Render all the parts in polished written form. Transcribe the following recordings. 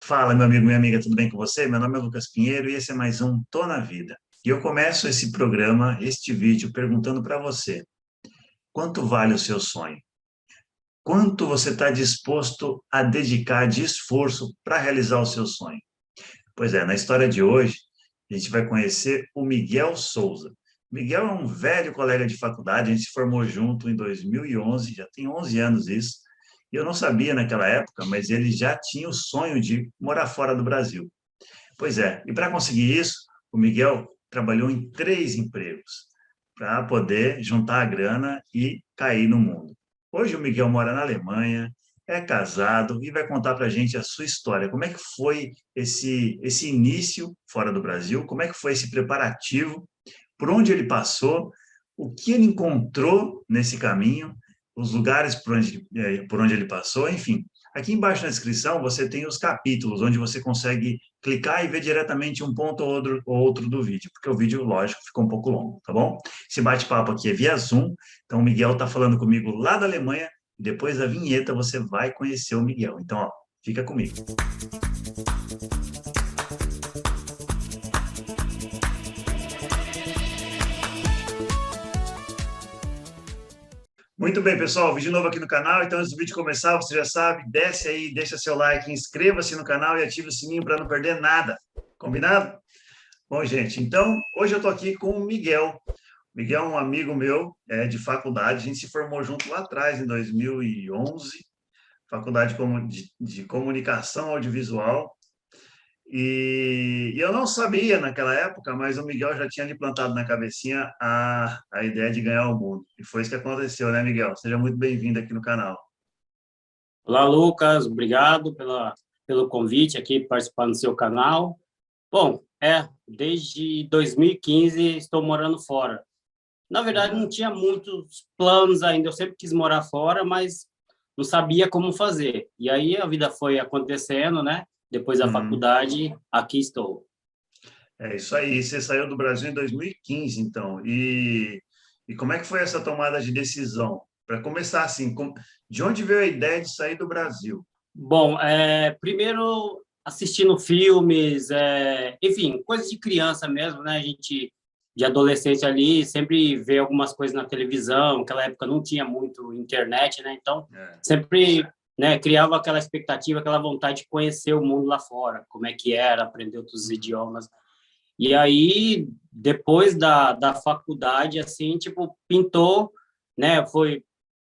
Fala, meu amigo, minha amiga, tudo bem com você? Meu nome é Lucas Pinheiro e esse é mais um Tô na Vida. E eu começo esse programa, este vídeo, perguntando para você: quanto vale o seu sonho? Quanto você está disposto a dedicar de esforço para realizar o seu sonho? Pois é, na história de hoje, a gente vai conhecer o Miguel Souza. Miguel é um velho colega de faculdade, a gente se formou junto em 2011, já tem 11 anos isso. E eu não sabia naquela época, mas ele já tinha o sonho de morar fora do Brasil. Pois é, e para conseguir isso, o Miguel trabalhou em 3 empregos para poder juntar a grana e cair no mundo. Hoje o Miguel mora na Alemanha, é casado e vai contar para a gente a sua história. Como é que foi esse início fora do Brasil? Como é que foi esse preparativo? Por onde ele passou? O que ele encontrou nesse caminho? Os lugares por onde ele passou? Enfim, aqui embaixo na descrição você tem os capítulos, onde você consegue clicar e ver diretamente um ponto ou outro do vídeo, porque o vídeo, lógico, ficou um pouco longo, tá bom? Esse bate-papo aqui é via Zoom, então o Miguel está falando comigo lá da Alemanha, e depois da vinheta você vai conhecer o Miguel. Então, ó, fica comigo. Muito bem, pessoal, vídeo novo aqui no canal, então antes do vídeo começar, você já sabe, desce aí, deixa seu like, inscreva-se no canal e ative o sininho para não perder nada, combinado? Bom, gente, então, hoje eu estou aqui com o Miguel. Miguel é um amigo meu, de faculdade, a gente se formou junto lá atrás, em 2011, faculdade de comunicação audiovisual, e eu não sabia naquela época, mas o Miguel já tinha lhe plantado na cabecinha a ideia de ganhar o mundo. E foi isso que aconteceu, né, Miguel? Seja muito bem-vindo aqui no canal. Olá, Lucas. Obrigado pelo convite aqui, participar do seu canal. Bom, desde 2015 estou morando fora. Na verdade, não tinha muitos planos ainda. Eu sempre quis morar fora, mas não sabia como fazer. E aí a vida foi acontecendo, né? Depois da Uhum. faculdade, aqui estou. É isso aí. Você saiu do Brasil em 2015, então. E como é que foi essa tomada de decisão? Para começar assim, de onde veio a ideia de sair do Brasil? Bom, primeiro assistindo filmes, enfim, coisas de criança mesmo, né? A gente, de adolescente ali, sempre vê algumas coisas na televisão. Naquela época não tinha muito internet, né? Então, É. sempre, né, criava aquela expectativa, aquela vontade de conhecer o mundo lá fora, como é que era, aprender outros idiomas. E aí, depois da faculdade, assim, tipo, pintou, né?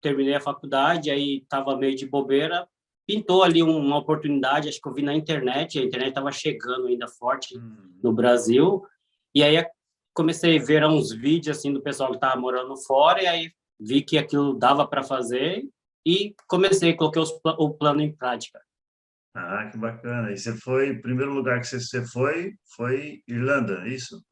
Terminei a faculdade, aí estava meio de bobeira, pintou ali uma oportunidade, acho que eu vi na internet, a internet estava chegando ainda forte Hum. no Brasil, e aí comecei a ver uns vídeos, assim, do pessoal que estava morando fora, e aí vi que aquilo dava para fazer, e coloquei o plano em prática. Ah, que bacana. E você foi, o primeiro lugar que você foi Irlanda, é isso?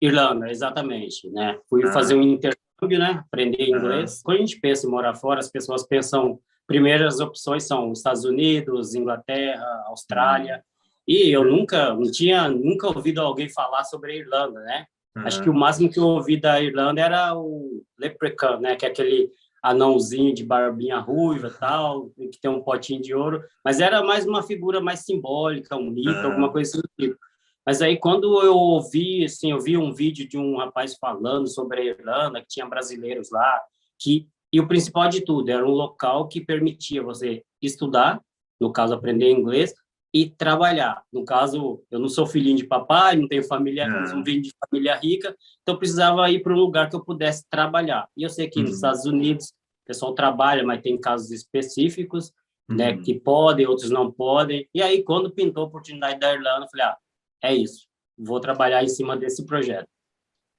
Irlanda, exatamente, né? Fui fazer Ah, um intercâmbio, né? Aprender aham, inglês. Quando a gente pensa em morar fora, as pessoas pensam, primeiras opções são Estados Unidos, Inglaterra, hum, Austrália. E eu não tinha nunca ouvido alguém falar sobre a Irlanda, né? Acho que o aham, máximo que eu ouvi da Irlanda era o Leprechaun, né? Que é aquele anãozinho de barbinha ruiva, tal, que tem um potinho de ouro, mas era mais uma figura mais simbólica, um mito, alguma aham, coisa assim do tipo. Mas aí, quando eu ouvi, assim, eu vi um vídeo de um rapaz falando sobre a Irlanda, que tinha brasileiros lá, e o principal de tudo, era um local que permitia você estudar, no caso, aprender inglês, e trabalhar. No caso, eu não sou filhinho de papai, não tenho família, não aham, vim de família rica, então eu precisava ir para um lugar que eu pudesse trabalhar. E eu sei que nos uhum, Estados Unidos o pessoal trabalha, mas tem casos específicos, né, que uhum. podem, outros não podem. E aí, quando pintou a oportunidade da Irlanda, eu falei, é isso. Vou trabalhar em cima desse projeto.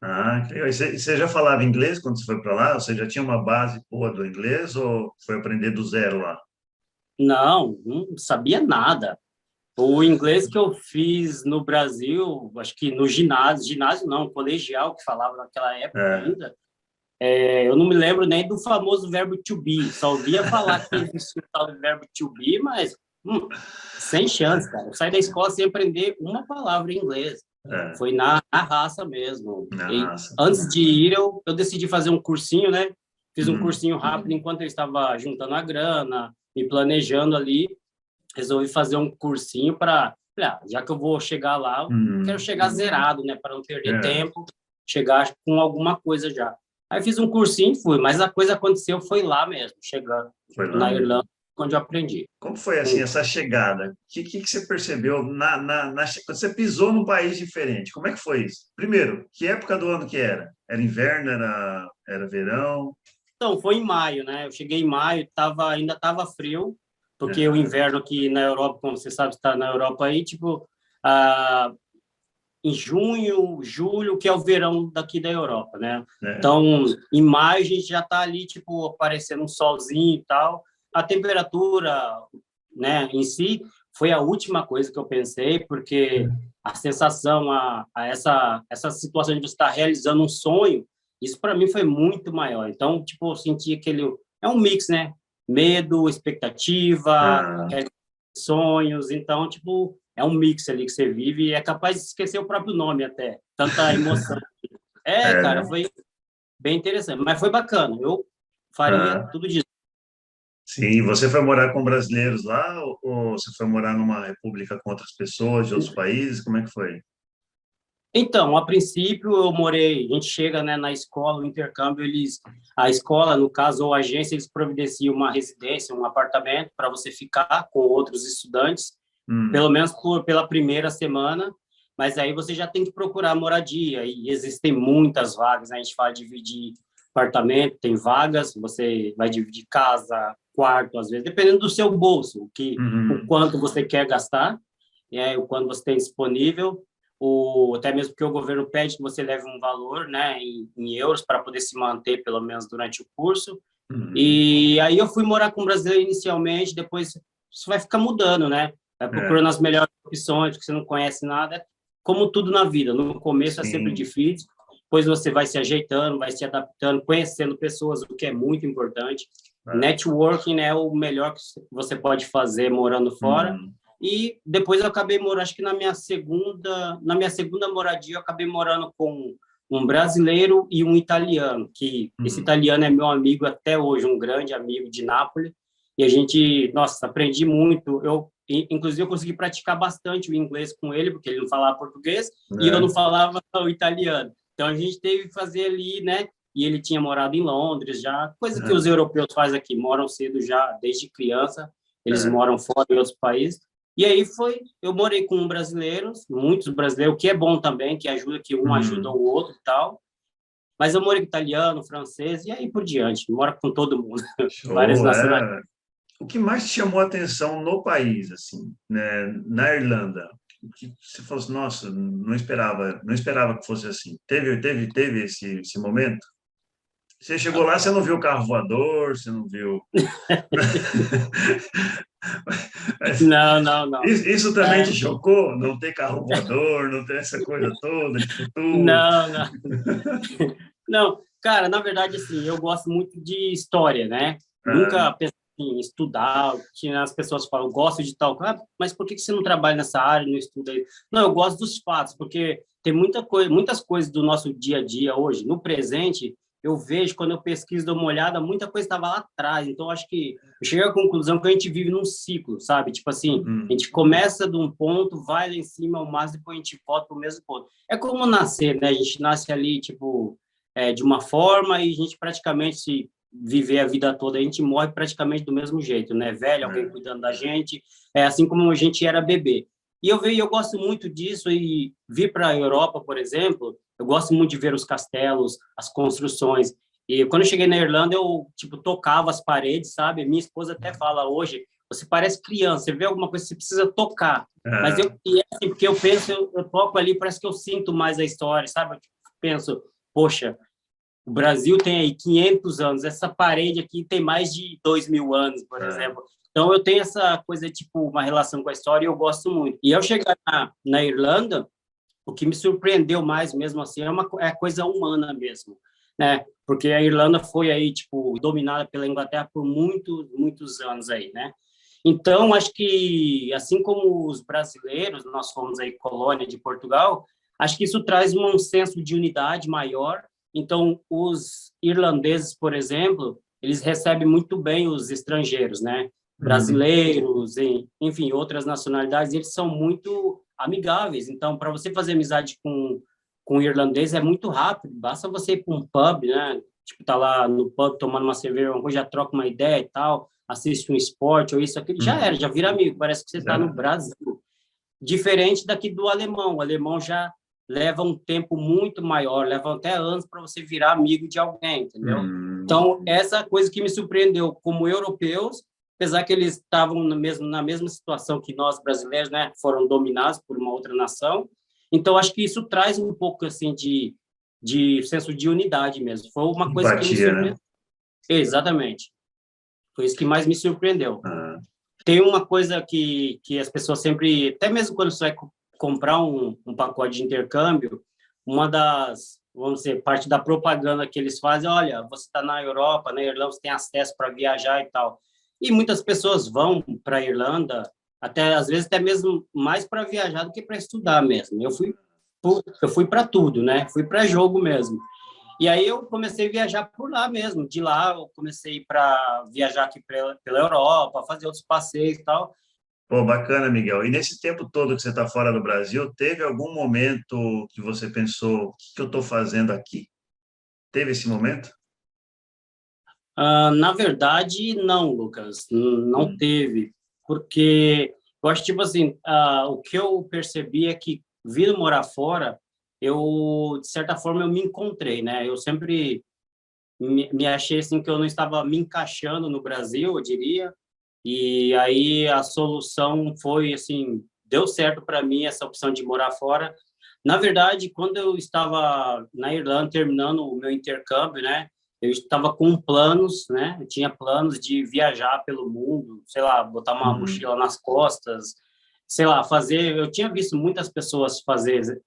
Ah, que legal. E você já falava inglês quando você foi para lá? Você já tinha uma base boa do inglês ou foi aprender do zero lá? Não sabia nada. O inglês que eu fiz no Brasil, acho que no ginásio não, colegial, que falava naquela época É. ainda, eu não me lembro nem do famoso verbo to be. Só ouvia falar que existia o tal do verbo to be, mas sem chance, cara. Eu saí da escola sem aprender uma palavra em inglês. É, Foi na raça mesmo. na E raça. antes de ir, eu decidi fazer um cursinho, né? Fiz um Uhum, cursinho rápido enquanto eu estava juntando a grana, me planejando ali. resolvi fazer um cursinho para, já que eu vou chegar lá, eu quero chegar zerado, né, para não perder tempo, chegar com alguma coisa já. Aí fiz um cursinho e fui, mas a coisa aconteceu foi lá mesmo, chegando Foi lá na mesmo. Irlanda, onde eu aprendi. Como foi, assim, essa chegada? O que você percebeu quando você pisou num país diferente? Como é que foi isso? Primeiro, que época do ano que era? Era inverno, era verão? Então, foi em maio, né? Eu cheguei em maio, ainda estava frio, porque o Aham, inverno aqui na Europa, como você sabe, está na Europa aí, tipo, ah, em junho, julho, que é o verão daqui da Europa, né? é, Então, em maio a gente já está ali, tipo, aparecendo um solzinho e tal. A temperatura, né, em si, foi a última coisa que eu pensei, porque a sensação, essa situação de você estar realizando um sonho, isso para mim foi muito maior. Então, tipo, eu senti aquele... É um mix, né? Medo, expectativa, ah, sonhos. Então, tipo, é um mix ali que você vive e é capaz de esquecer o próprio nome até. Tanta emoção. É, é, cara, né? foi bem interessante. Mas foi bacana. Eu faria Ah, tudo disso. sim, você foi morar com brasileiros lá ou você foi morar numa república com outras pessoas de outros países? Como é que foi? Então, a princípio eu morei, a gente chega, né, na escola, o intercâmbio, a escola, no caso, ou a agência, eles providenciam uma residência, um apartamento para você ficar com outros estudantes, pelo Hum, menos pela primeira semana, mas aí você já tem que procurar moradia, e existem muitas vagas, né? A gente fala de dividir apartamento, tem vagas, você vai dividir casa, quarto, às vezes, dependendo do seu bolso, o uhum, quanto você quer gastar, o quanto você tem disponível, até mesmo porque o governo pede que você leve um valor, né, em euros para poder se manter, pelo menos durante o curso. uhum, E aí eu fui morar com um brasileiro inicialmente, depois isso vai ficar mudando, né? Vai procurando é, as melhores opções, porque você não conhece nada, como tudo na vida. No começo é sempre sim, difícil, depois você vai se ajeitando, vai se adaptando, conhecendo pessoas, o que é muito importante. é, Networking é o melhor que você pode fazer morando fora. uhum, E depois eu acabei morando, acho que na minha segunda moradia, eu acabei morando com um brasileiro e um italiano, que esse uhum, italiano é meu amigo até hoje, um grande amigo de Nápoles, e a gente, nossa, aprendi muito. Inclusive, eu consegui praticar bastante o inglês com ele, porque ele não falava português e eu não né? falava o italiano. Então, a gente teve que fazer ali, né? E ele tinha morado em Londres já, coisa que os Uhum, europeus fazem aqui, moram cedo já, desde criança, eles é, moram fora em outros países. E aí eu morei com brasileiros, muitos brasileiros, o que é bom também, que ajuda, que um ajuda uhum. o outro e tal. Mas eu morei com italiano, francês e aí por diante. Mora com todo mundo, várias Show, nacionalidades. é. O que mais te chamou a atenção no país, assim, né? Na Irlanda? O que você falou assim, nossa, não esperava que fosse assim. Teve esse momento? Você chegou lá, você não viu o carro voador, você não viu. Mas Não, não, não. isso também te É, chocou? Não ter carro voador, não ter essa coisa toda de futuro? não, não. Não, cara, na verdade, assim, eu gosto muito de história, né? Ah, Nunca pensei em estudar, que as pessoas falam, eu gosto de tal, mas por que você não trabalha nessa área, não estuda aí? Não, eu gosto dos fatos, porque tem muitas coisas do nosso dia a dia hoje, no presente, eu vejo, quando eu pesquiso, dou uma olhada, muita coisa estava lá atrás, então acho que eu cheguei à conclusão que a gente vive num ciclo, sabe? Tipo assim, a uhum, gente começa de um ponto, vai lá em cima ao máximo, depois a gente volta para o mesmo ponto. É como nascer, né? A gente nasce ali, tipo, de uma forma e a gente praticamente, se viver a vida toda, a gente morre praticamente do mesmo jeito, né? Velho, alguém é, cuidando da gente, é assim como a gente era bebê. E eu gosto muito disso e vir para a Europa, por exemplo, eu gosto muito de ver os castelos, as construções. E quando eu cheguei na Irlanda, eu, tipo, tocava as paredes, sabe? Minha esposa até fala hoje, você parece criança, você vê alguma coisa, você precisa tocar. Mas ah, e é assim, porque eu penso, eu toco ali, parece que eu sinto mais a história, sabe? Eu penso, poxa, o Brasil tem aí 500 anos, essa parede aqui tem mais de 2.000 anos, por ah, exemplo. Então, eu tenho essa coisa, tipo, uma relação com a história e eu gosto muito. E ao chegar na Irlanda, o que me surpreendeu mais, mesmo assim, é a coisa humana mesmo, né? Porque a Irlanda foi aí, tipo, dominada pela Inglaterra por muitos, muitos anos aí, né? Então, acho que, assim como os brasileiros, nós fomos aí colônia de Portugal, acho que isso traz um senso de unidade maior. Então, os irlandeses, por exemplo, eles recebem muito bem os estrangeiros, né? Uhum. brasileiros, enfim, outras nacionalidades, eles são muito amigáveis. Então, para você fazer amizade com o irlandês é muito rápido, basta você ir para um pub, né? Tipo, tá lá no pub tomando uma cerveja, uma coisa, já troca uma ideia e tal, assiste um esporte ou isso, aquilo, já era, Uhum. já vira amigo, parece que você está no Já. Brasil. Diferente daqui do alemão. O alemão já leva um tempo muito maior, leva até anos para você virar amigo de alguém, entendeu? Uhum. Então, essa coisa que me surpreendeu como europeus, apesar que eles estavam na mesma situação que nós brasileiros, né, foram dominados por uma outra nação. Então, acho que isso traz um pouco assim de senso de unidade mesmo. Foi uma coisa que me Empatia, né? surpreendeu. Exatamente. Foi isso que mais me surpreendeu. Ah, Tem uma coisa que as pessoas sempre, até mesmo quando você vai comprar um pacote de intercâmbio, uma das, vamos dizer, parte da propaganda que eles fazem, olha, você está na Europa, na Irlanda, você tem acesso para viajar e tal. E muitas pessoas vão para a Irlanda, até às vezes até mesmo mais para viajar do que para estudar mesmo. Eu fui para tudo, né? Fui para jogo mesmo. E aí eu comecei a viajar por lá mesmo. De lá eu comecei para viajar aqui pela Europa, fazer outros passeios e tal. pô, bacana, Miguel. E nesse tempo todo que você está fora do Brasil, teve algum momento que você pensou, o que que eu estou fazendo aqui? Teve esse momento? Na verdade, não, Lucas, não Hum. teve, porque eu acho, tipo assim, o que eu percebi é que, vindo morar fora, eu, de certa forma, eu me encontrei, né? Eu sempre me achei, assim, que eu não estava me encaixando no Brasil, eu diria, e aí a solução foi, assim, deu certo para mim essa opção de morar fora. Na verdade, quando eu estava na Irlanda terminando o meu intercâmbio, né, eu estava com planos, né, eu tinha planos de viajar pelo mundo, sei lá, botar uma Uhum. mochila nas costas, sei lá, fazer. Eu tinha visto muitas pessoas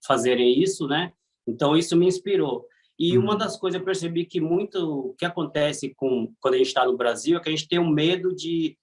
fazerem isso, né? Então isso me inspirou. E uma Uhum. das coisas eu percebi que muito o que acontece quando a gente está no Brasil é que a gente tem um medo de,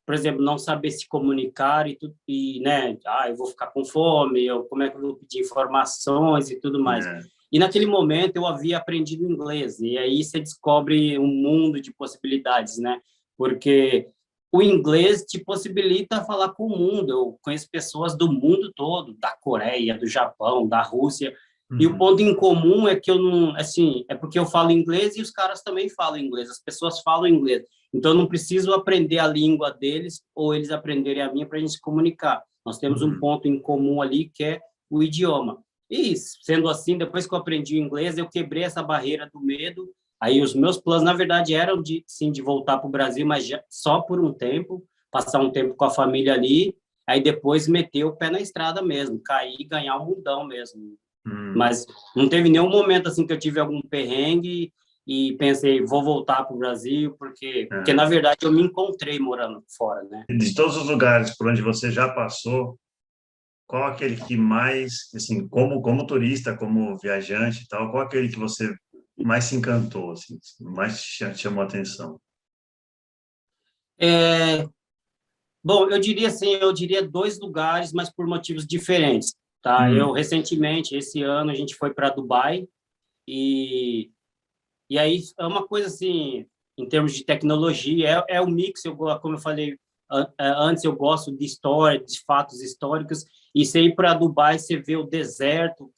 por exemplo, não saber se comunicar e tudo, e, né, eu vou ficar com fome, ou como é que eu vou pedir informações e tudo mais. É. E naquele momento eu havia aprendido inglês, e aí você descobre um mundo de possibilidades, né? Porque o inglês te possibilita falar com o mundo. Eu conheço pessoas do mundo todo, da Coreia, do Japão, da Rússia, e o Uhum. ponto em comum é que eu não, assim, é porque eu falo inglês e os caras também falam inglês, as pessoas falam inglês. Então, eu não preciso aprender a língua deles ou eles aprenderem a minha para a gente se comunicar. Nós temos um Uhum. ponto em comum ali, que é o idioma. E, sendo assim, depois que eu aprendi o inglês, eu quebrei essa barreira do medo. Aí, os meus planos, na verdade, eram, sim, de voltar para o Brasil, mas só por um tempo, passar um tempo com a família ali, aí depois meter o pé na estrada mesmo, cair e ganhar o mundão mesmo. Uhum. Mas não teve nenhum momento assim que eu tive algum perrengue e pensei, vou voltar para o Brasil, porque É. na verdade eu me encontrei morando fora, né? De todos os lugares por onde você já passou, qual aquele que mais, assim, como turista, como viajante e tal, qual aquele que você mais se encantou, assim, mais chamou a atenção? É, bom, eu diria dois lugares, mas por motivos diferentes, tá? Eu Hum. recentemente, esse ano, a gente foi para Dubai e E aí é uma coisa assim, em termos de tecnologia, é o mix, como eu falei antes, eu gosto de história, de fatos históricos, e você ir para Dubai, você vê o deserto,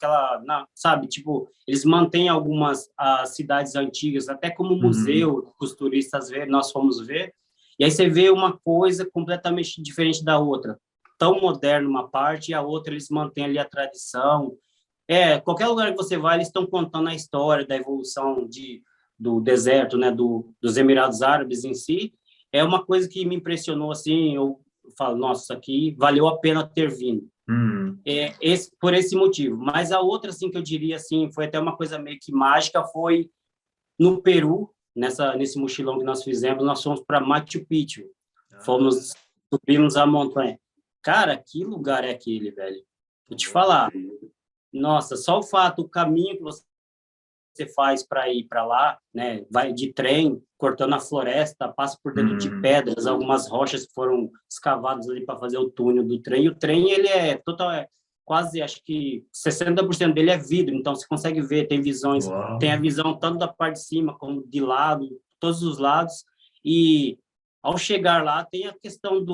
sabe, tipo, eles mantêm algumas as cidades antigas, até como Uhum. museu, os turistas ver, nós fomos ver, e aí você vê uma coisa completamente diferente da outra, tão moderna uma parte, e a outra eles mantêm ali a tradição, qualquer lugar que você vai, eles estão contando a história da evolução do deserto, né, dos Emirados Árabes em si. É uma coisa que me impressionou, assim, eu falo, nossa, isso aqui valeu a pena ter vindo. Uhum. Por esse motivo. Mas a outra, assim, que eu diria, assim, foi até uma coisa meio que mágica, foi no Peru, nesse mochilão que nós fizemos, nós fomos para Machu Picchu. Ah, Subimos a montanha. Cara, que lugar é aquele, velho? Vou te boa. falar. Nossa, só o fato, o caminho que você faz para ir para lá, né? Vai de trem, cortando a floresta, passa por dentro de Uhum. pedras, algumas rochas que foram escavadas ali para fazer o túnel do trem. E o trem, ele é total, quase, acho que 60% dele é vidro, então você consegue ver, tem visões, Uau. tem a visão tanto da parte de cima como de lado, todos os lados. E ao chegar lá, tem a questão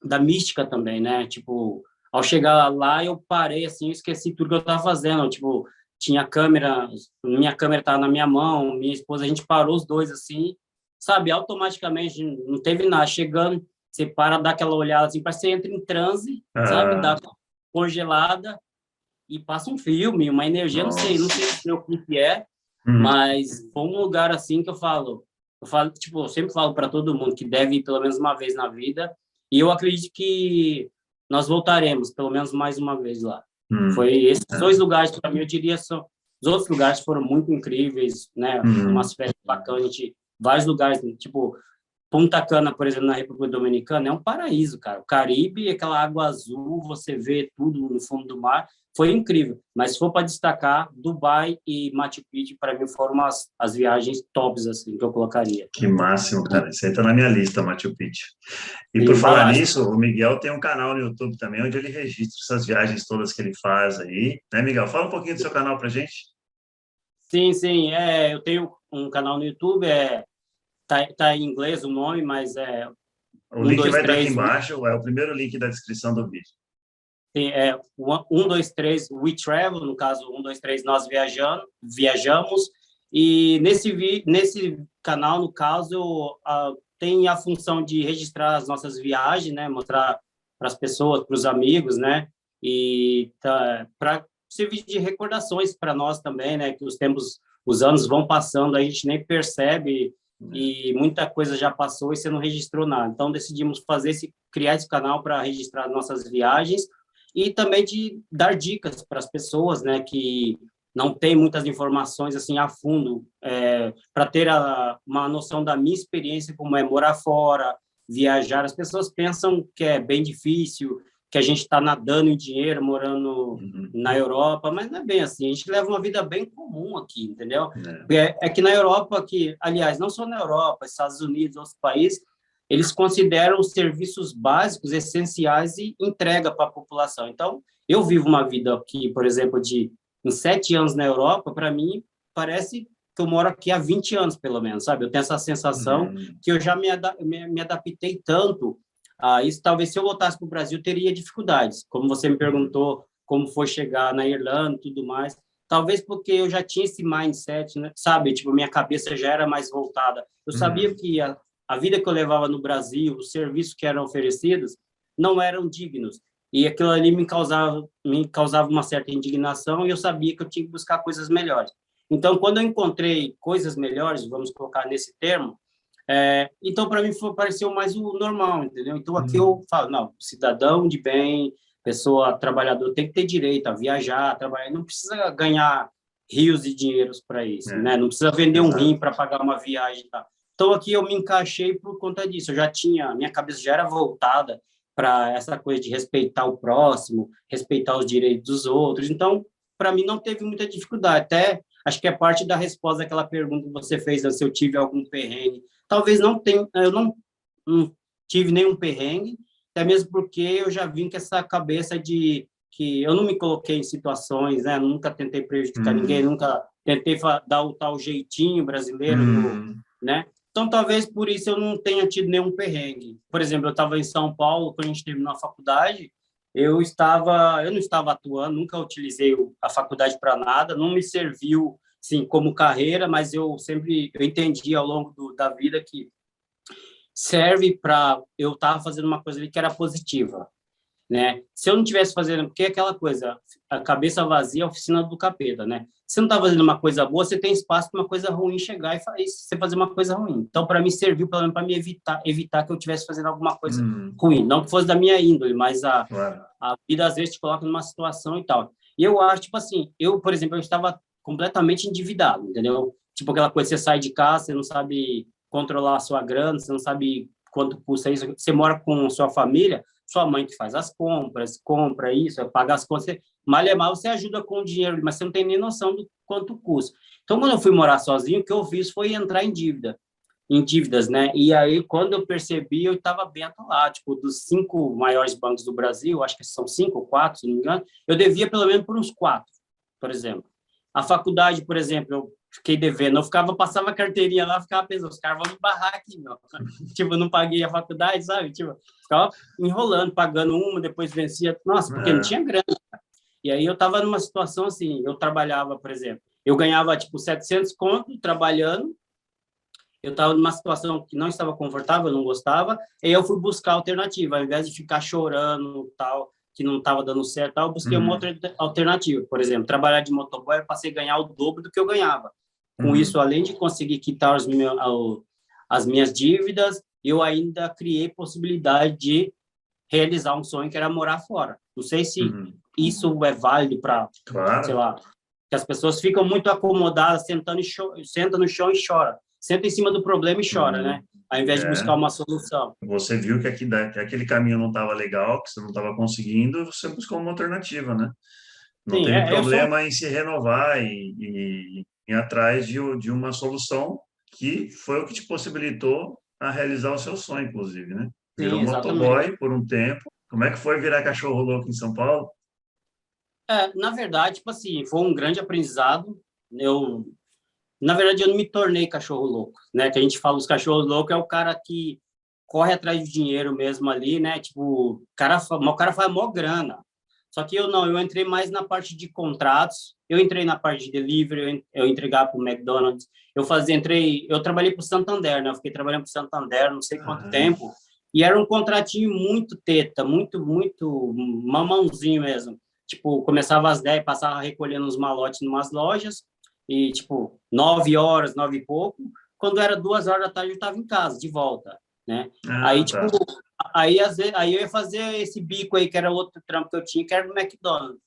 da mística também, né? Tipo, ao chegar lá, eu parei, assim, eu esqueci tudo que eu estava fazendo. Tipo, tinha câmera, minha câmera estava na minha mão, minha esposa, a gente parou os dois, assim, sabe? Automaticamente, não teve nada. Chegando, você para, dá aquela olhada, assim, parece que você entra em transe, sabe? Dá Ah, aquela congelada e passa um filme, uma energia, não nossa. sei o que é, Uhum. mas foi um lugar, assim, que eu falo, tipo, eu sempre falo para todo mundo que deve ir pelo menos uma vez na vida, e eu acredito que nós voltaremos pelo menos mais uma vez lá. Uhum. Foi esses dois É. lugares, para mim, eu diria, são, os outros lugares foram muito incríveis, né? Uhum. Umas festas bacanas, vários lugares, tipo, Punta Cana, por exemplo, na República Dominicana, é um paraíso, cara. O Caribe, aquela água azul, você vê tudo no fundo do mar, foi incrível. Mas se for para destacar, Dubai e Machu Picchu, para mim, foram as viagens tops, assim, que eu colocaria. Que máximo, cara. Isso aí tá na minha lista, Machu Picchu. E por Sim, vai falar lá. nisso, o Miguel tem um canal no YouTube também, onde ele registra essas viagens todas que ele faz aí. Né, Miguel? Fala um pouquinho do seu canal pra gente. Sim, eu tenho um canal no YouTube, tá em inglês o nome, mas é O um link dois vai estar aqui três embaixo, é o primeiro link da descrição do vídeo. um, dois, três, We Travel, no caso, um, dois, três, nós viajamos, e nesse canal, no caso, tem a função de registrar as nossas viagens, né, mostrar para as pessoas, para os amigos, né, e para servir de recordações para nós também, né, que os anos vão passando, a gente nem percebe, e muita coisa já passou e você não registrou nada. Então, decidimos criar esse canal para registrar nossas viagens, e também de dar dicas para as pessoas, né, que não têm muitas informações assim a fundo, para ter uma noção da minha experiência, como é morar fora, viajar. As pessoas pensam que é bem difícil, que a gente está nadando em dinheiro, morando Uhum. na Europa, mas não é bem assim. A gente leva uma vida bem comum aqui, entendeu? É. É que na Europa, que, aliás, não só na Europa, Estados Unidos, outros países, eles consideram os serviços básicos essenciais e entrega para a população. Então, eu vivo uma vida aqui, por exemplo, em 7 anos na Europa, para mim, parece que eu moro aqui há 20 anos, pelo menos, sabe? Eu tenho essa sensação Uhum. que eu já me adaptei tanto a isso. Talvez se eu voltasse para o Brasil, teria dificuldades. Como você me Uhum. perguntou, como foi chegar na Irlanda e tudo mais. Talvez porque eu já tinha esse mindset, né? Sabe? Tipo, minha cabeça já era mais voltada. Eu sabia Uhum. que a vida que eu levava no Brasil, os serviços que eram oferecidos, não eram dignos. E aquilo ali me causava uma certa indignação e eu sabia que eu tinha que buscar coisas melhores. Então, quando eu encontrei coisas melhores, vamos colocar nesse termo, então para mim pareceu mais o normal, entendeu? Então aqui eu Uhum. falo, não, cidadão de bem, pessoa trabalhador tem que ter direito a viajar, a trabalhar, não precisa ganhar rios de dinheiros para isso, É, né? Não precisa vender um rim exato. para pagar uma viagem, tá? Então aqui eu me encaixei por conta disso. Minha cabeça já era voltada para essa coisa de respeitar o próximo, respeitar os direitos dos outros. Então, para mim não teve muita dificuldade. Até acho que é parte da resposta daquela pergunta que você fez, né, se eu tive algum perrengue. Talvez não tenha, eu não tive nenhum perrengue, até mesmo porque eu já vim com essa cabeça de que eu não me coloquei em situações, né? Nunca tentei prejudicar ninguém, Uhum. nunca tentei dar o tal jeitinho brasileiro Uhum. né? Então, talvez por isso eu não tenha tido nenhum perrengue. Por exemplo, eu estava em São Paulo, quando a gente terminou a faculdade, eu não estava atuando, nunca utilizei a faculdade para nada, não me serviu, sim, como carreira, mas eu entendi ao longo da vida que serve para eu estar fazendo uma coisa ali que era positiva, né? Se eu não tivesse fazendo, porque é aquela coisa, a cabeça vazia é a oficina do capeta, né? Se não está fazendo uma coisa boa, você tem espaço para uma coisa ruim chegar e você fazer uma coisa ruim. Então, para mim, serviu pelo menos para me evitar que eu estivesse fazendo alguma coisa Uhum. ruim. Não que fosse da minha índole, mas Claro. a vida às vezes te coloca numa situação e tal. E eu acho, tipo assim, por exemplo, eu estava completamente endividado, entendeu? Tipo aquela coisa, você sai de casa, você não sabe controlar a sua grana, você não sabe quanto custa isso, você mora com sua família, sua mãe que faz as compras, compra isso, paga as contas, mal é mal, você ajuda com o dinheiro, mas você não tem nem noção do quanto custa. Então, quando eu fui morar sozinho, o que eu fiz foi entrar em dívidas, né? E aí, quando eu percebi, eu estava bem atolado, tipo, dos 5 maiores bancos do Brasil, acho que são 5 ou 4, se não me engano, eu devia pelo menos por uns 4, por exemplo. A faculdade, por exemplo, eu fiquei devendo. Passava a carteirinha lá, ficava pensando, os caras vão me barrar aqui, meu. Tipo, eu não paguei a faculdade, sabe? Tipo, ficava enrolando, pagando uma, depois vencia. Nossa, porque não tinha grana. E aí eu estava numa situação assim, eu trabalhava, por exemplo, eu ganhava, tipo, 700 conto trabalhando, eu estava numa situação que não estava confortável, eu não gostava, e eu fui buscar alternativa, ao invés de ficar chorando, tal, que não estava dando certo, tal, eu busquei uma outra alternativa. Por exemplo, trabalhar de motoboy, eu passei a ganhar o dobro do que eu ganhava. Com isso, além de conseguir quitar as minhas dívidas, eu ainda criei possibilidade de realizar um sonho que era morar fora. Não sei se isso é válido para, sei lá, que as pessoas ficam muito acomodadas, senta no chão e chora. Senta em cima do problema e chora, né? Ao invés de buscar uma solução. Você viu que aquele caminho não estava legal, que você não estava conseguindo, você buscou uma alternativa, né? Não teve problema em se renovar e ir atrás de uma solução que foi o que te possibilitou a realizar o seu sonho, inclusive, né? Virou motoboy por um tempo. Como é que foi virar cachorro louco em São Paulo? Na verdade, tipo assim, foi um grande aprendizado. Na verdade, eu não me tornei cachorro louco, né? Que a gente fala os cachorros loucos é o cara que corre atrás de dinheiro mesmo ali, né? Tipo, o cara faz mó grana. Só que eu entrei mais na parte de contratos, eu entrei na parte de delivery, eu entregava para o McDonald's, eu trabalhei para o Santander, né? Eu fiquei trabalhando para o Santander não sei quanto tempo, e era um contratinho muito teta, muito, muito mamãozinho mesmo. Tipo, começava às 10, passava recolhendo uns malotes em umas lojas, e, tipo, 9 horas, 9 e pouco, quando era 2 horas da tarde eu estava em casa, de volta, né? Aí, tipo, aí eu ia fazer esse bico aí, que era outro trampo que eu tinha, que era no McDonald's.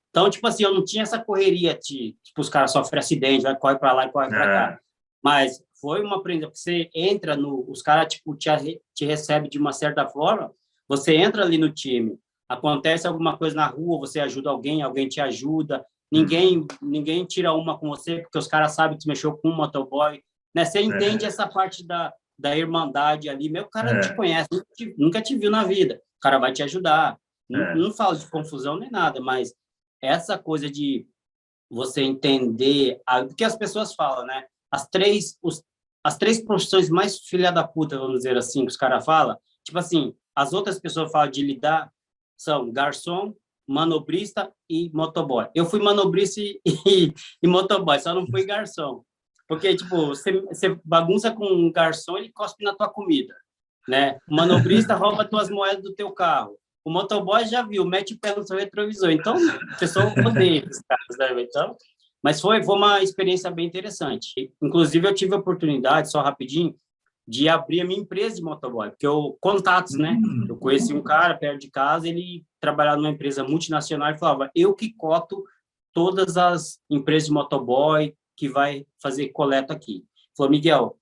Então, tipo assim, eu não tinha essa correria de, tipo, os caras sofrem acidente, vai, corre para lá e corre para cá. Mas foi uma aprendizagem, você entra os caras, tipo, te recebem de uma certa forma, você entra ali no time, acontece alguma coisa na rua, você ajuda alguém, alguém te ajuda, ninguém tira uma com você, porque os caras sabem que você mexeu com um motoboy, né? Você entende essa parte da irmandade ali, meu, o cara não te conhece, nunca te viu na vida, o cara vai te ajudar. Não falo de confusão nem nada, mas essa coisa de você entender o que as pessoas falam, né? As três profissões mais filha da puta, vamos dizer assim, que os caras falam, tipo assim, as outras pessoas falam de lidar são garçom, manobrista e motoboy. Eu fui manobrista e motoboy, só não fui garçom. Porque, tipo, você bagunça com um garçom, ele cospe na tua comida, né? O manobrista rouba tuas moedas do teu carro. O motoboy já viu, mete o pé no seu retrovisor. Então, o pessoal odeia esses caras, né? Então, mas foi uma experiência bem interessante. Inclusive, eu tive a oportunidade, só rapidinho, de abrir a minha empresa de motoboy, porque contatos, né? Eu conheci um cara perto de casa, ele trabalhava numa empresa multinacional e falava, eu que coto todas as empresas de motoboy que vai fazer coleta aqui. Ele falou, Miguel,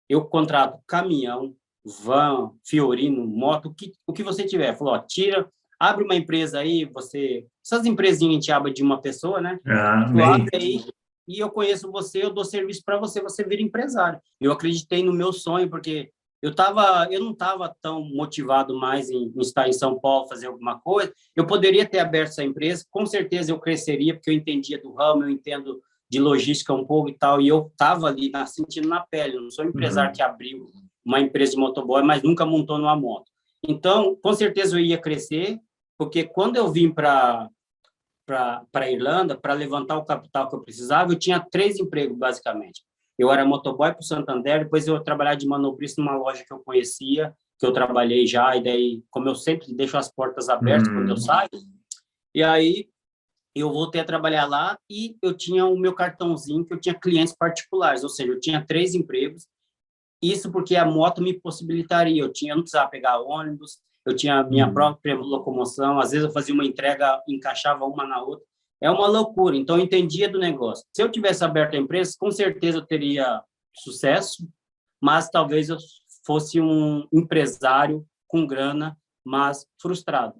eu contrato caminhão, van, Fiorino, moto, o que você tiver. Ele falou, ó, abre uma empresa aí, essas empresinhas a gente abre de uma pessoa, né? Tu abre aí, e eu conheço você, eu dou serviço para você, você vira empresário. Eu acreditei no meu sonho, porque eu não estava tão motivado mais em estar em São Paulo, fazer alguma coisa. Eu poderia ter aberto essa empresa, com certeza eu cresceria, porque eu entendia do ramo, eu entendo de logística um pouco e tal, e eu estava ali sentindo na pele. Eu não sou um empresário que abriu uma empresa de motoboy, mas nunca montou numa moto. Então, com certeza eu ia crescer, porque quando eu vim para a Irlanda, para levantar o capital que eu precisava, eu tinha 3 empregos, basicamente. Eu era motoboy para o Santander, depois eu trabalhava de manobrista numa loja que eu conhecia, que eu trabalhei já, e daí, como eu sempre deixo as portas abertas quando eu saio, e aí eu voltei a trabalhar lá e eu tinha o meu cartãozinho, que eu tinha clientes particulares, ou seja, eu tinha 3 empregos, isso porque a moto me possibilitaria, eu não precisava pegar ônibus, eu tinha a minha própria locomoção, às vezes eu fazia uma entrega, encaixava uma na outra, é uma loucura, então eu entendia do negócio. Se eu tivesse aberto a empresa, com certeza eu teria sucesso, mas talvez eu fosse um empresário com grana, mas frustrado,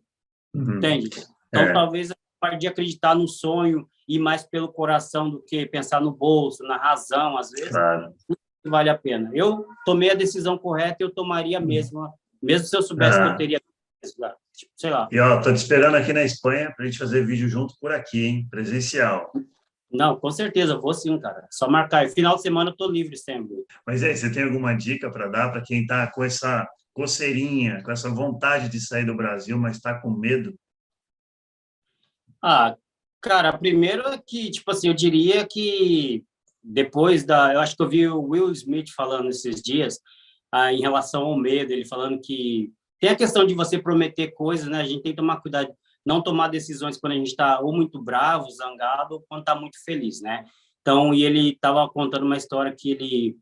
entende? Então talvez eu pare de acreditar no sonho, ir mais pelo coração do que pensar no bolso, na razão, às vezes. Claro. Vale a pena. Eu tomei a decisão correta, eu tomaria mesmo se eu soubesse que eu teria, sei lá. E ó, tô te esperando aqui na Espanha para a gente fazer vídeo junto por aqui, hein? Presencial. Não, com certeza, vou sim, cara. Só marcar. Final de semana eu tô livre sempre. Mas aí, você tem alguma dica para dar para quem está com essa coceirinha, com essa vontade de sair do Brasil, mas está com medo? Ah, cara, primeiro é que, tipo assim, eu diria que depois da. Eu acho que eu vi o Will Smith falando esses dias, em relação ao medo, ele falando que tem a questão de você prometer coisas, né? A gente tem que tomar cuidado, não tomar decisões quando a gente está ou muito bravo, zangado, ou quando está muito feliz, né? Então, e ele estava contando uma história que ele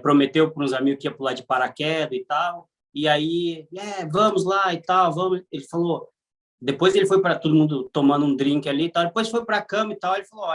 prometeu para uns amigos que ia pular de paraquedas e tal, e aí, vamos lá e tal, vamos. Ele falou. Depois ele foi para todo mundo tomando um drink ali e tal. Depois foi para a cama e tal. Ele falou,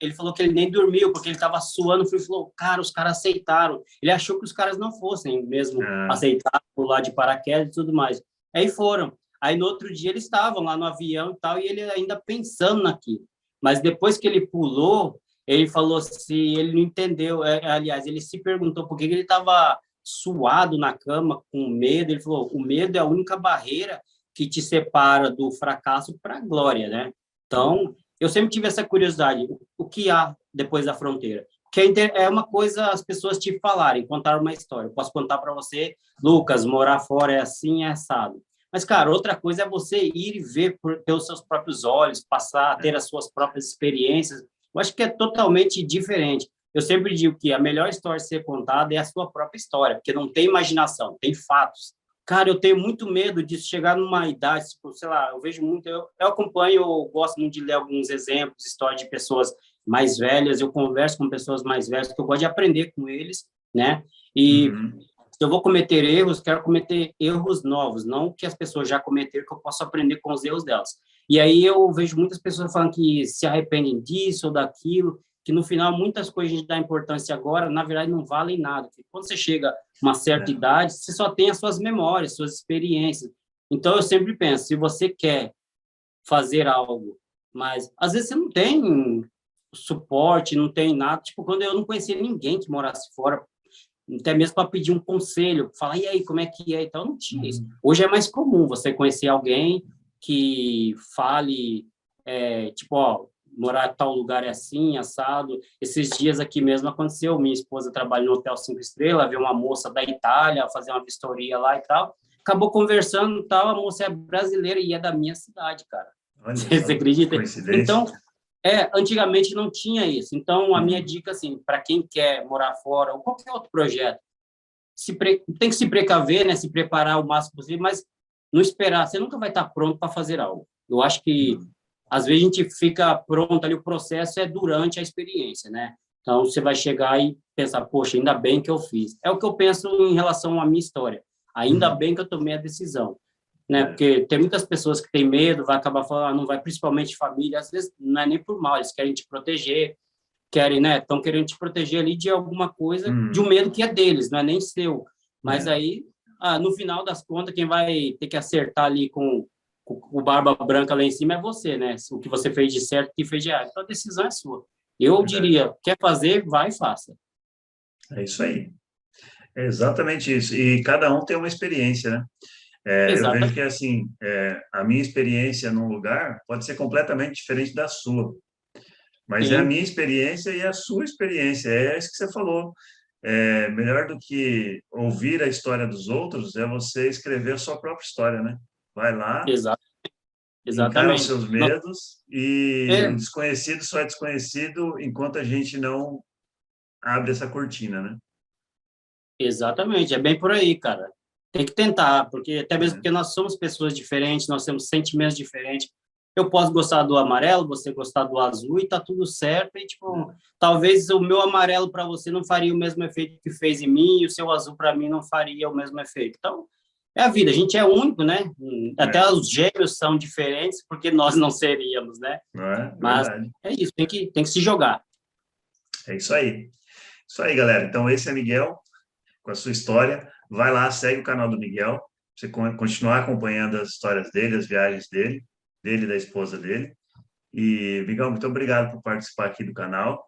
ele falou que ele nem dormiu porque ele estava suando frio. Ele falou, cara, os caras aceitaram. Ele achou que os caras não fossem mesmo Ah, aceitar pular de paraquedas e tudo mais. Aí foram. Aí no outro dia eles estavam lá no avião e tal e ele ainda pensando naquilo. Mas depois que ele pulou, ele falou se ele não entendeu. Aliás, ele se perguntou por que ele estava suado na cama com medo. Ele falou, o medo é a única barreira que te separa do fracasso para a glória, né? Então, eu sempre tive essa curiosidade, o que há depois da fronteira? Que é uma coisa as pessoas te falarem, contar uma história. Eu posso contar para você, Lucas, morar fora é assim, é assado. Mas, cara, outra coisa é você ir e ver pelos seus próprios olhos, passar a ter as suas próprias experiências. Eu acho que é totalmente diferente. Eu sempre digo que a melhor história a ser contada é a sua própria história, porque não tem imaginação, tem fatos. Cara, eu tenho muito medo de chegar numa idade, tipo, sei lá, eu vejo muito, eu acompanho, eu gosto muito de ler alguns exemplos, histórias de pessoas mais velhas, eu converso com pessoas mais velhas, que eu gosto de aprender com eles, né? E uhum. se eu vou cometer erros, quero cometer erros novos, não que as pessoas já cometeram, que eu possa aprender com os erros delas. E aí eu vejo muitas pessoas falando que se arrependem disso ou daquilo, que no final muitas coisas a gente dá importância agora, na verdade não valem nada. Porque quando você chega a uma certa É, idade, você só tem as suas memórias, suas experiências. Então eu sempre penso, se você quer fazer algo, mas às vezes você não tem suporte, não tem nada. Tipo, quando eu não conhecia ninguém que morasse fora, até mesmo para pedir um conselho, falar, e aí, como é que é? Então, não tinha isso. uhum. Hoje é mais comum você conhecer alguém que fale, tipo, ó, morar em tal lugar é assim, assado. Esses dias aqui mesmo aconteceu, minha esposa trabalha no Hotel 5 Estrelas, veio uma moça da Itália fazer uma vistoria lá e tal, acabou conversando e tal, a moça é brasileira e é da minha cidade, cara. Olha Você só, que acredita? coincidência. Então, antigamente não tinha isso. Então, a minha Uhum. dica, assim, para quem quer morar fora ou qualquer outro projeto, tem que se precaver, né? Se preparar o máximo possível, mas não esperar. Você nunca vai estar pronto para fazer algo. Eu acho que, Uhum. às vezes, a gente fica pronto ali, o processo é durante a experiência, né? Então, você vai chegar e pensar, poxa, ainda bem que eu fiz. É o que eu penso em relação à minha história. Ainda Uhum. bem que eu tomei a decisão, né? É, Porque tem muitas pessoas que têm medo, vai acabar falando, não vai, principalmente família, às vezes não é nem por mal, eles querem te proteger, querem, né? Estão querendo te proteger ali de alguma coisa, de um uhum. medo que é deles, não é nem seu. Mas É, aí, no final das contas, quem vai ter que acertar ali com o barba branca lá em cima é você, né? O que você fez de certo, o que fez de errado. Então a decisão é sua. Eu verdade. diria, quer fazer, vai e faça. É isso aí. É exatamente isso. E cada um tem uma experiência, né? Eu vejo que, Exatamente. assim, a minha experiência num lugar pode ser completamente diferente da sua, mas é a Sim, minha experiência e a sua experiência. É isso que você falou. Melhor do que ouvir a história dos outros é você escrever a sua própria história, né? Vai lá, exa encara os exatamente. seus medos e É, o desconhecido só é desconhecido enquanto a gente não abre essa cortina, né? exatamente, é bem por aí, cara. Tem que tentar, porque até mesmo É. porque nós somos pessoas diferentes, nós temos sentimentos diferentes. Eu posso gostar do amarelo, você gostar do azul e tá tudo certo. E tipo, talvez o meu amarelo para você não faria o mesmo efeito que fez em mim, e o seu azul para mim não faria o mesmo efeito. Então, é a vida, a gente é único, né? Até É, os gêmeos são diferentes, porque nós não seríamos, né? não é? Mas Verdade. é isso, tem que se jogar. É isso aí. Isso aí, galera. Então, esse é Miguel, com a sua história. Vai lá, segue o canal do Miguel, pra você continuar acompanhando as histórias dele, as viagens dele e da esposa dele. E, Miguel, muito obrigado por participar aqui do canal.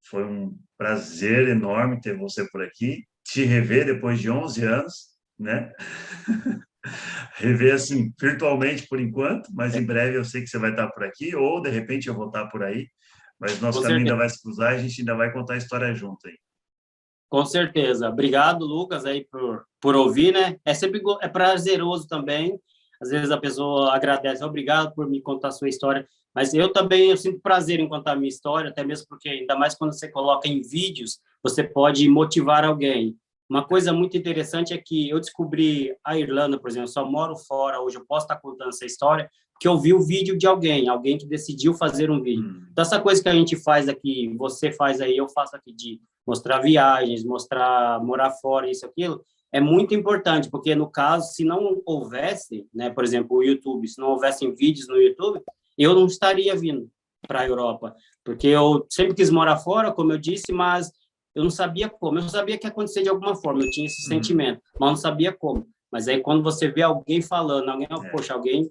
Foi um prazer enorme ter você por aqui, te rever depois de 11 anos, né? Rever assim virtualmente por enquanto, mas em breve eu sei que você vai estar por aqui, ou de repente eu vou estar por aí. Mas nosso Com caminho ainda certeza. vai se cruzar e a gente ainda vai contar a história junto aí. Com certeza. Obrigado, Lucas, aí por ouvir, né? É sempre é prazeroso também. Às vezes a pessoa agradece, obrigado por me contar a sua história. Mas eu também eu sinto prazer em contar a minha história, até mesmo porque, ainda mais quando você coloca em vídeos, você pode motivar alguém. Uma coisa muito interessante é que eu descobri a Irlanda, por exemplo, eu só moro fora, hoje eu posso estar contando essa história, porque eu vi o vídeo de alguém que decidiu fazer um vídeo. Então, essa coisa que a gente faz aqui, você faz aí, eu faço aqui, de mostrar viagens, mostrar morar fora, isso, aquilo, é muito importante, porque no caso, se não houvesse, né, por exemplo, o YouTube, se não houvessem vídeos no YouTube, eu não estaria vindo para a Europa, porque eu sempre quis morar fora, como eu disse, mas eu não sabia como. Eu sabia que ia acontecer de alguma forma, eu tinha esse sentimento, mas não sabia como. Mas aí quando você vê alguém falando, alguém, poxa, alguém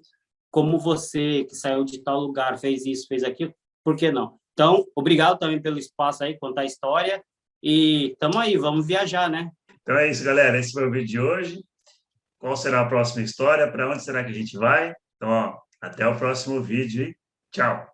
como você, que saiu de tal lugar, fez isso, fez aquilo, por que não? Então, obrigado também pelo espaço aí, contar a história, e estamos aí, vamos viajar, né? Então é isso, galera. Esse foi o vídeo de hoje. Qual será a próxima história? Para onde será que a gente vai? Então, ó, até o próximo vídeo e tchau!